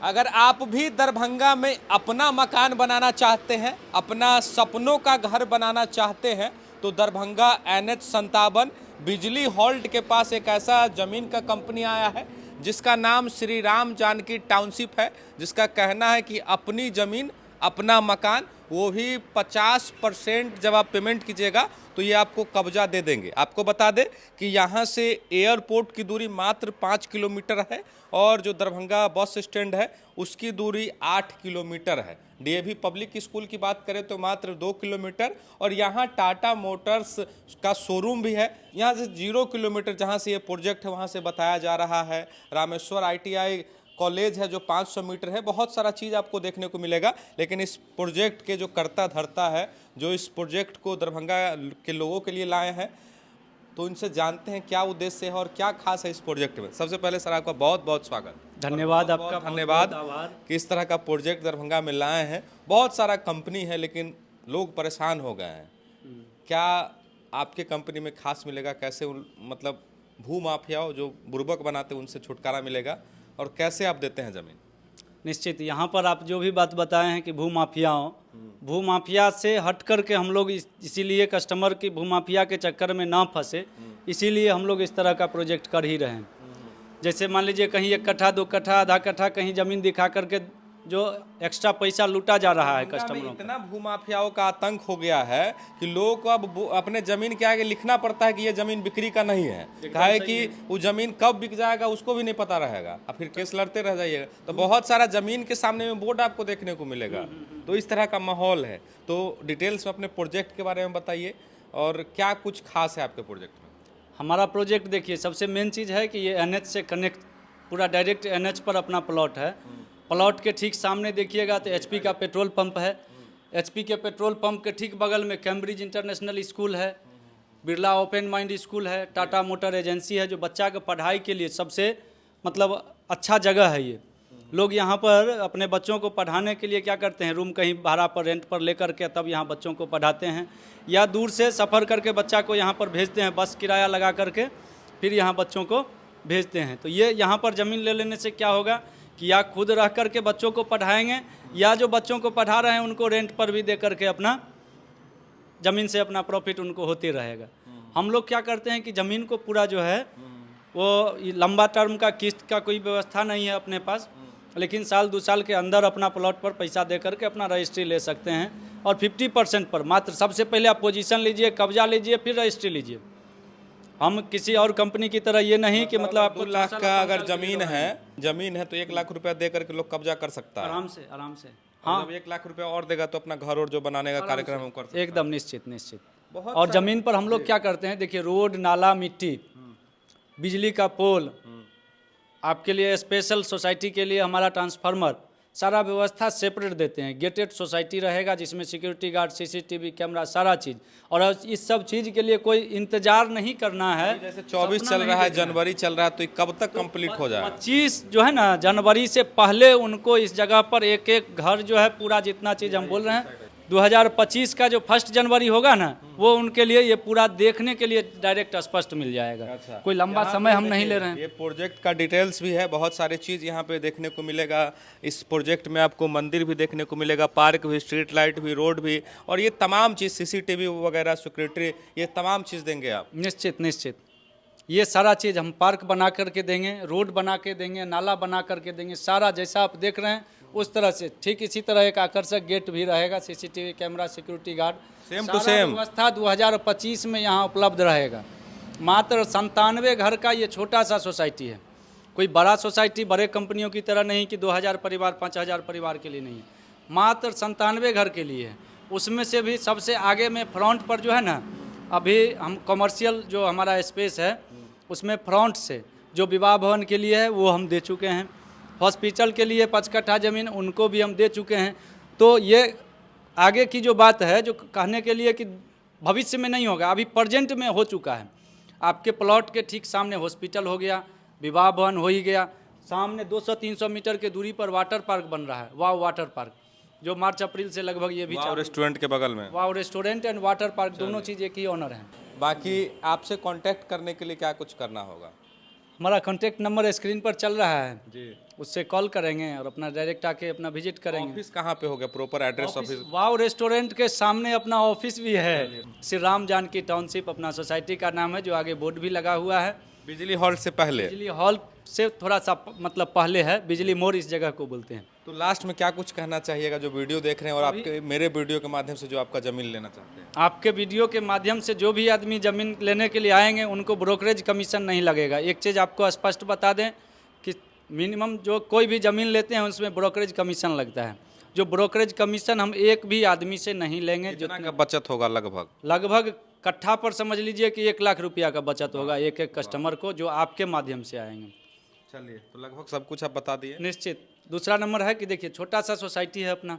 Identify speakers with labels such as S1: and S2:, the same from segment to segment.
S1: अगर आप भी दरभंगा में अपना मकान बनाना चाहते हैं, अपना सपनों का घर बनाना चाहते हैं, तो दरभंगा NH 57 बिजली हॉल्ट के पास एक ऐसा ज़मीन का कंपनी आया है जिसका नाम श्री राम जानकी टाउनशिप है, जिसका कहना है कि अपनी ज़मीन अपना मकान, वो भी 50% जब आप पेमेंट कीजिएगा तो ये आपको कब्जा दे देंगे। आपको बता दें कि यहाँ से एयरपोर्ट की दूरी मात्र 5 किलोमीटर है और जो दरभंगा बस स्टैंड है उसकी दूरी 8 किलोमीटर है। DAV पब्लिक स्कूल की बात करें तो मात्र 2 किलोमीटर, और यहाँ टाटा मोटर्स का शोरूम भी है। यहाँ से 0 किलोमीटर जहाँ से ये प्रोजेक्ट है वहाँ से बताया जा रहा है। रामेश्वर ITI कॉलेज है जो 500 मीटर है। बहुत सारा चीज़ आपको देखने को मिलेगा, लेकिन इस प्रोजेक्ट के जो करता धरता है, जो इस प्रोजेक्ट को दरभंगा के लोगों के लिए लाए हैं, तो इनसे जानते हैं क्या उद्देश्य है और क्या खास है इस प्रोजेक्ट में। सबसे पहले सर आपका बहुत बहुत स्वागत।
S2: धन्यवाद आपका,
S1: धन्यवाद कि इस तरह का प्रोजेक्ट दरभंगा में लाए हैं। बहुत सारा कंपनी है लेकिन लोग परेशान हो गए हैं। क्या आपके कंपनी में खास मिलेगा? कैसे मतलब भू माफियाओं जो बुर्बक बनाते हैं उनसे छुटकारा मिलेगा, और कैसे आप देते हैं ज़मीन?
S2: निश्चित यहाँ पर आप जो भी बात बताए हैं कि भू माफिया से हट कर के हम लोग इसीलिए कस्टमर की भू माफिया के चक्कर में ना फंसे, इसीलिए हम लोग इस तरह का प्रोजेक्ट कर ही रहे हैं। जैसे मान लीजिए कहीं 1 कट्ठा 2 कट्ठा आधा कट्ठा कहीं ज़मीन दिखा करके जो एक्स्ट्रा पैसा लूटा जा रहा है कस्टमरों को।
S1: इतना भूमाफियाओं का आतंक हो गया है कि लोगों को अब अपने जमीन के आगे लिखना पड़ता है कि ये जमीन बिक्री का नहीं है। कहा है कि वो जमीन कब बिक जाएगा उसको भी नहीं पता रहेगा, और फिर केस लड़ते रह जाइएगा। तो बहुत सारा जमीन के सामने में बोर्ड आपको देखने को मिलेगा। तो इस तरह का माहौल है। तो डिटेल्स में अपने प्रोजेक्ट के बारे में बताइए, और क्या कुछ खास है आपके प्रोजेक्ट में?
S2: हमारा प्रोजेक्ट देखिए, सबसे मेन चीज़ है कि ये NH से कनेक्ट, पूरा डायरेक्ट NH पर अपना प्लॉट है। प्लॉट के ठीक सामने देखिएगा तो HP का पेट्रोल पंप है। HP के पेट्रोल पंप के ठीक बगल में कैम्ब्रिज इंटरनेशनल स्कूल है, बिरला ओपन माइंड स्कूल है, टाटा मोटर एजेंसी है, जो बच्चा के पढ़ाई के लिए सबसे मतलब अच्छा जगह है। ये लोग यहाँ पर अपने बच्चों को पढ़ाने के लिए क्या करते हैं, रूम कहीं भाड़ा पर रेंट पर लेकर के तब यहाँ बच्चों को पढ़ाते हैं, या दूर से सफ़र करके बच्चा को यहाँ पर भेजते हैं, बस किराया लगा करके फिर यहाँ बच्चों को भेजते हैं। तो ये यहाँ पर ज़मीन ले लेने से क्या होगा कि या खुद रह करके बच्चों को पढ़ाएंगे, या जो बच्चों को पढ़ा रहे हैं उनको रेंट पर भी दे करके अपना ज़मीन से अपना प्रॉफिट उनको होते रहेगा। हम लोग क्या करते हैं कि ज़मीन को पूरा जो है वो लंबा टर्म का किस्त का कोई व्यवस्था नहीं है अपने पास, लेकिन साल 2 साल के अंदर अपना प्लॉट पर पैसा दे करके अपना रजिस्ट्री ले सकते हैं। और 50% पर मात्र सबसे पहले आप पोजीशन लीजिए, कब्जा लीजिए, फिर रजिस्ट्री लीजिए। हम किसी और कंपनी की तरह ये नहीं कि मतलब आपको
S1: 2 लाख का अगर जमीन है तो 1 लाख रुपया दे करके लोग कब्जा कर सकता है
S2: आराम से।
S1: हाँ, जब 1 लाख रुपया और देगा तो अपना घर और जो बनाने का कार्यक्रम हम कर सकते हैं।
S2: एकदम निश्चित। और ज़मीन पर हम लोग क्या करते हैं, देखिए रोड, नाला, मिट्टी, बिजली का पोल, आपके लिए स्पेशल सोसाइटी के लिए हमारा ट्रांसफार्मर, सारा व्यवस्था सेपरेट देते हैं। गेटेड सोसाइटी रहेगा जिसमें सिक्योरिटी गार्ड, CCTV कैमरा, सारा चीज़। और इस सब चीज़ के लिए कोई इंतजार नहीं करना है।
S1: जैसे 24 चल रहा है, जनवरी चल रहा है, तो कब तक कंप्लीट हो जाएगा?
S2: 25 जो है ना, जनवरी से पहले उनको इस जगह पर एक एक घर जो है पूरा जितना चीज़ हम बोल रहे हैं, 2025 का जो 1 जनवरी होगा ना, वो उनके लिए ये पूरा देखने के लिए डायरेक्ट स्पष्ट मिल जाएगा।
S1: अच्छा।
S2: कोई लंबा समय हम नहीं ले रहे हैं।
S1: ये प्रोजेक्ट का डिटेल्स भी है, बहुत सारी चीज़ यहाँ पे देखने को मिलेगा। इस प्रोजेक्ट में आपको मंदिर भी देखने को मिलेगा, पार्क भी, स्ट्रीट लाइट भी, रोड भी, और ये तमाम चीज़, CCTV वगैरह, सिक्योरिटी, ये तमाम चीज़ देंगे आप?
S2: निश्चित। ये सारा चीज़ हम पार्क बना करके देंगे, रोड बना के देंगे, नाला बना करके देंगे, सारा जैसा आप देख रहे हैं उस तरह से। ठीक इसी तरह एक आकर्षक गेट भी रहेगा, CCTV camera, security guard,
S1: same to same
S2: व्यवस्था 2025 में यहाँ उपलब्ध रहेगा। मात्र 97 घर का ये छोटा सा सोसाइटी है, कोई बड़ा सोसाइटी बड़े कंपनियों की तरह नहीं कि 2000 परिवार 5000 परिवार के लिए नहीं है, मात्र 97 घर के लिए है। उसमें से भी सबसे आगे में फ्रंट पर जो है ना, अभी हम कमर्शियल जो हमारा स्पेस है उसमें फ्रंट से जो विवाह भवन के लिए है वो हम दे चुके हैं। हॉस्पिटल के लिए 5 कट्ठा ज़मीन उनको भी हम दे चुके हैं। तो ये आगे की जो बात है, जो कहने के लिए कि भविष्य में नहीं होगा, अभी प्रेजेंट में हो चुका है। आपके प्लॉट के ठीक सामने हॉस्पिटल हो गया, विवाह भवन हो ही गया, सामने 200-300 मीटर के दूरी पर वाटर पार्क बन रहा है, वाव वाटर पार्क, जो मार्च अप्रैल से लगभग ये भी
S1: वाव रेस्टोरेंट के बगल में।
S2: वाव रेस्टोरेंट एंड वाटर पार्क दोनों चीज़ एक ही ऑनर हैं।
S1: बाकी आपसे कांटेक्ट करने के लिए क्या कुछ करना होगा?
S2: हमारा कॉन्टैक्ट नंबर स्क्रीन पर चल रहा है,
S1: जी।
S2: उससे कॉल करेंगे और अपना डायरेक्ट आके अपना विजिट करेंगे।
S1: ऑफिस कहाँ पे हो गया, प्रॉपर एड्रेस ऑफिस?
S2: वाव रेस्टोरेंट के सामने अपना ऑफिस भी है, श्री राम जानकी टाउनशिप अपना सोसाइटी का नाम है, जो आगे बोर्ड भी लगा हुआ है।
S1: बिजली हॉल से पहले?
S2: बिजली हॉल से थोड़ा सा मतलब पहले है, बिजली मोड़ इस जगह को बोलते हैं।
S1: तो लास्ट में क्या कुछ कहना चाहिएगा जो वीडियो देख रहे हैं और आपके मेरे वीडियो के माध्यम से जो आपका ज़मीन लेना चाहते हैं?
S2: आपके वीडियो के माध्यम से जो भी आदमी ज़मीन लेने के लिए आएंगे उनको ब्रोकरेज कमीशन नहीं लगेगा। एक चीज़ आपको स्पष्ट बता दें कि मिनिमम जो कोई भी ज़मीन लेते हैं उसमें ब्रोकरेज कमीशन लगता है। जो ब्रोकरेज कमीशन हम एक भी आदमी से नहीं लेंगे।
S1: कितना का बचत होगा लगभग?
S2: लगभग कट्ठा पर समझ लीजिए कि 1 लाख रुपया का बचत होगा एक एक कस्टमर को, जो आपके माध्यम से आएंगे।
S1: चलिए, तो लगभग सब कुछ आप बता दिए।
S2: निश्चित। दूसरा नंबर है कि देखिए छोटा सा सोसाइटी है अपना,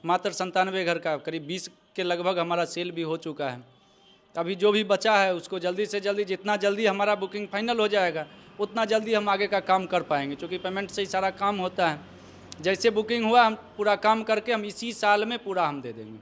S2: मात्र 97 घर का, करीब 20 के लगभग हमारा सेल भी हो चुका है। अभी जो भी बचा है उसको जल्दी से जल्दी, जितना जल्दी हमारा बुकिंग फाइनल हो जाएगा उतना जल्दी हम आगे का काम कर पाएंगे, क्योंकि पेमेंट से ही सारा काम होता है। जैसे बुकिंग हुआ हम पूरा काम करके हम इसी साल में पूरा हम दे देंगे।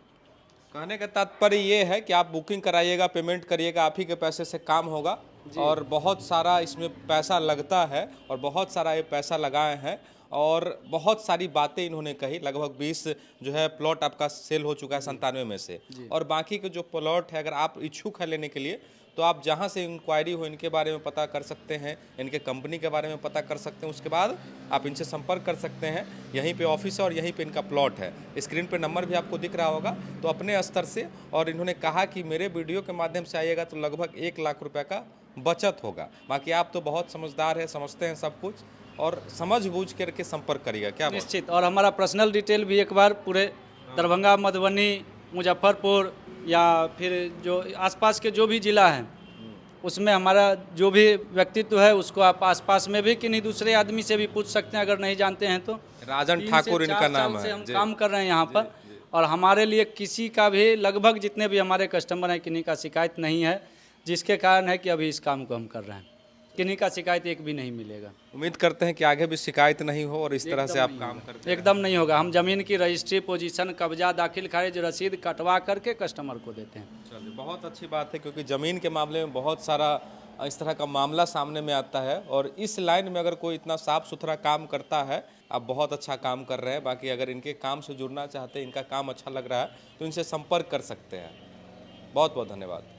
S1: कहने का तात्पर्य ये है कि आप बुकिंग कराइएगा, पेमेंट करिएगा, आप ही के पैसे से काम होगा। और बहुत सारा इसमें पैसा लगता है और बहुत सारा ये पैसा लगाए हैं और बहुत सारी बातें इन्होंने कही। लगभग 20 जो है प्लॉट आपका सेल हो चुका है 97 में से, और बाकी के जो प्लॉट है अगर आप इच्छुक है लेने के लिए तो आप जहाँ से इंक्वायरी हो इनके बारे में पता कर सकते हैं, इनके कंपनी के बारे में पता कर सकते हैं। उसके बाद आप इनसे संपर्क कर सकते हैं। यहीं पे ऑफिस है और यहीं पे इनका प्लॉट है। स्क्रीन पे नंबर भी आपको दिख रहा होगा। तो अपने स्तर से, और इन्होंने कहा कि मेरे वीडियो के माध्यम से आइएगा तो लगभग 1 लाख रुपये का बचत होगा। बाकी आप तो बहुत समझदार हैं, समझते हैं सब कुछ, और समझ बूझ करके संपर्क करिएगा। क्या
S2: निश्चित। और हमारा पर्सनल डिटेल भी एक बार पूरे दरभंगा, मधुबनी, मुजफ्फरपुर या फिर जो आसपास के जो भी ज़िला हैं उसमें हमारा जो भी व्यक्तित्व है उसको आप आसपास में भी किन्हीं दूसरे आदमी से भी पूछ सकते हैं अगर नहीं जानते हैं तो।
S1: राजन ठाकुर इनका नाम है।
S2: हम काम कर रहे हैं यहाँ पर, और हमारे लिए किसी का भी, लगभग जितने भी हमारे कस्टमर हैं, किन्हीं का शिकायत नहीं है, जिसके कारण है कि अभी इस काम को हम कर रहे हैं। किन्हीं का शिकायत एक भी नहीं मिलेगा।
S1: उम्मीद करते हैं कि आगे भी शिकायत नहीं हो और इस तरह से आप काम करते हैं।
S2: एकदम नहीं होगा। हम ज़मीन की रजिस्ट्री, पोजीशन, कब्जा, दाखिल खारिज रसीद कटवा करके कस्टमर को देते हैं।
S1: चलिए, बहुत अच्छी बात है, क्योंकि ज़मीन के मामले में बहुत सारा इस तरह का मामला सामने में आता है, और इस लाइन में अगर कोई इतना साफ सुथरा काम करता है, आप बहुत अच्छा काम कर रहे हैं। बाकी अगर इनके काम से जुड़ना चाहते हैं, इनका काम अच्छा लग रहा है, तो इनसे संपर्क कर सकते हैं। बहुत बहुत धन्यवाद।